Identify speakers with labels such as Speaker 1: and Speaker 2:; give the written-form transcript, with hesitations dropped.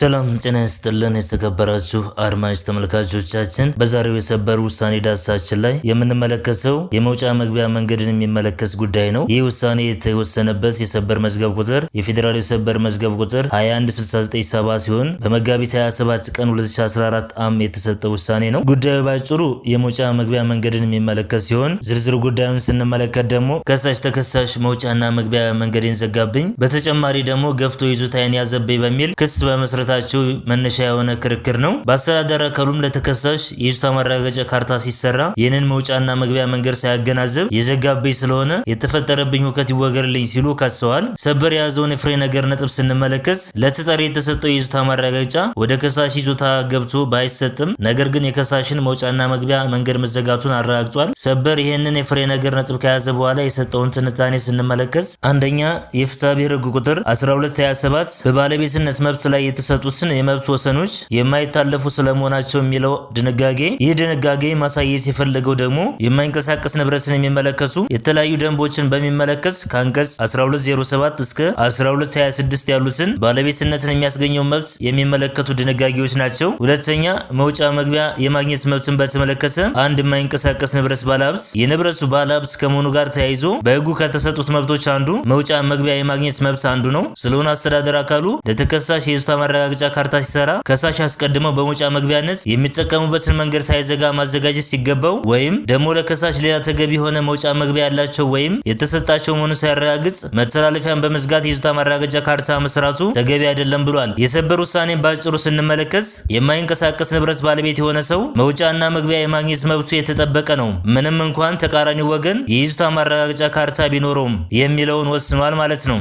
Speaker 1: ሰላም ጤና ይስጥልን የተከበራችሁ አድማጭ ተመልካቾቻችን፣ በዛሬው የሰበር ውሳኔ ዳሰሳችን ላይ የምንመለከተው የመውጫ መግቢያ መንገድን የሚመለከት ጉዳይ ነው። ይህ ውሳኔ የተወሰነበት የሰበር መዝገብ ቁጥር የፌዴራል የሰበር መዝገብ ቁጥር 21697 ሲሆን በመጋቢት 27 ቀን 2014 ዓ.ም የተሰጠ ውሳኔ ነው። ጉዳዩ ባጭሩ የመውጫ መግቢያ መንገድን የሚመለከት ሲሆን ዝርዝር ጉዳዩን ስንመለከት ደግሞ ተከሳሽ መውጫና መግቢያ መንገድን ዘጋብኝ፣ በተጨማሪ ደግሞ ገፍቶ ይዞታዬን ያዘብኝ በሚል ክስ በመስረ ታቸው መነሻ የሆነ ክርክር ነው። በአስተዳደር አካሉም ለተከሳሽ የይዞታ ማረጋገጫ ካርታ ሲሰራ ይህንን መውጫና መግቢያ መንገድ ሳያገናዘብ የዘጋብኝ ስለሆነ የተፈጠረብኝ ሁከት ይወገርልኝ ሲሉ ከሰዋል። ሰበር የያዘውን የፍሬ ነገር ነጥብ ስንመለከት ለተጠሪ የተሰጠው የይዞታ ማረጋገጫ ወደ ከሳሽ ይዞታ ገብቶ ባይሰጥም ነገር ግን የከሳሽን መውጫና መግቢያ መንገድ መዘጋቱን አረጋግጧል። ሰበር ይህንን የፍሬ ነገር ነጥብ ከያዘ በኋላ የሰጠውን ትንታኔ ስንመለከት አንደኛ የፍትሐብሔር ሕግ ቁጥር 1227 በባለቤትነት መብት ላይ የተሰጡትን የመብት ወሰኖች የማይታለፉ ስለመሆናቸው የሚለው ድንጋጌ፣ ይህ ድንጋጌ ማሳየት የፈለገው ደግሞ የማይንቀሳቀስ ንብረትን የሚመለከቱ የተለያዩ ደንቦችን በሚመለከት ከአንቀጽ 1207 እስከ 1226 ያሉትን ባለቤትነትን የሚያስገኘው መብት የሚመለከቱ ድንጋጌዎች ናቸው። ሁለተኛ መውጫ መግቢያ የማግኘት መብትን በተመለከተ አንድ የማይንቀሳቀስ ንብረት ባለሀብት የንብረቱ ባለሀብት ከመሆኑ ጋር ተያይዞ በሕጉ ከተሰጡት መብቶች አንዱ መውጫ መግቢያ የማግኘት መብት አንዱ ነው። ስለሆነ አስተዳደር አካሉ ለተከሳሽ የይዞታ ማረጋገጫ ካርታ ሲሰራ ከሳሽ አስቀድመው በመውጫ መግቢያነት የሚጠቀሙበትን መንገድ ሳይዘጋ ማዘጋጀት ሲገባው ወይም ደግሞ ለከሳሽ ሌላ ተገቢ የሆነ መውጫ መግቢያ ያላቸው ወይም የተሰጣቸው መሆኑን ሳያረጋግጥ መተላለፊያን በመዝጋት የይዞታ ማረጋገጫ ካርታ መስራቱ ተገቢ አይደለም ብሏል። የሰበር ውሳኔን ባጭሩ ስንመለከት የማይንቀሳቀስ ንብረት ባለቤት የሆነ ሰው መውጫና መግቢያ የማግኘት መብቱ የተጠበቀ ነው፣ ምንም እንኳን ተቃራኒ ወገን የይዞታ ማረጋገጫ ካርታ ቢኖረውም የሚለውን ወስኗል ማለት ነው።